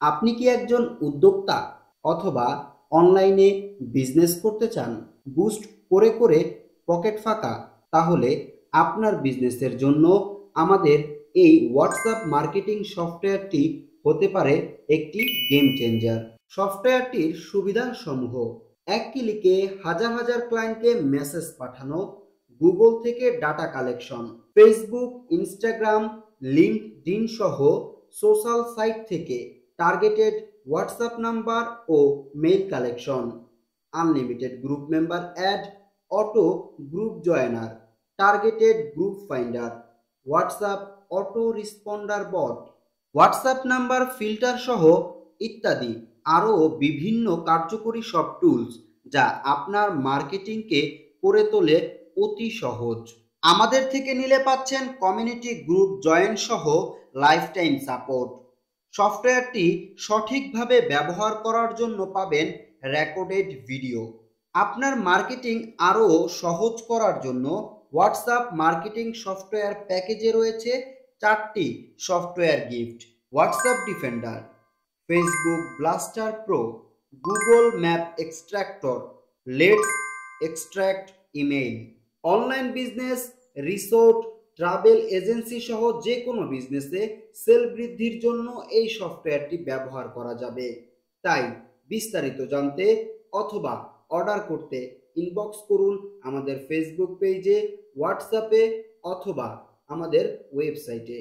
আপনি কি একজন উদ্যোক্তা অথবা অনলাইনে বিজনেস করতে চান? বুস্ট করে করে পকেট ফাঁকা? তাহলে আপনার বিজনেসের জন্য আমাদের এই হোয়াটসঅ্যাপ মার্কেটিং সফটওয়্যারটি হতে পারে একটি গেম চেঞ্জার। সফটওয়্যারটির সুবিধাসমূহ: এক ক্লিকে হাজার হাজার ক্লায়েন্টকে মেসেজ পাঠানো, গুগল থেকে data collection, Facebook, Instagram, LinkedIn সহ সোশ্যাল সাইট থেকে টার্গেটেড হোয়াটসঅ্যাপ নাম্বার ও mail collection, unlimited group member add, auto group joiner, targeted group finder, WhatsApp auto responder bot, WhatsApp number filter সহ ইত্যাদি আরও বিভিন্ন কার্যকরী সব টুলস যা আপনার মার্কেটিংকে করে তোলে অতি সহজ। আমাদের থেকে নিলে পাচ্ছেন কমিউনিটি গ্রুপ জয়েন সহ লাইফ টাইম সাপোর্ট। সফটওয়্যারটি সঠিকভাবে ব্যবহার করার জন্য পাবেন রেকর্ডেড ভিডিও। আপনার মার্কেটিং আরও সহজ করার জন্য হোয়াটসঅ্যাপ মার্কেটিং সফটওয়্যার প্যাকেজে রয়েছে 4টি software gift: WhatsApp defender, Facebook blaster pro, Google map extractor, let's extract email. Online business, resort, travel agency সহ যে কোনো বিজনেসে সেল বৃদ্ধির জন্য এই সফটওয়্যারটি ব্যবহার করা যাবে। তাই বিস্তারিত জানতে অথবা অর্ডার করতে ইনবক্স করুন আমাদের ফেসবুক পেজে, হোয়াটসঅ্যাপে অথবা আমাদের ওয়েবসাইটে।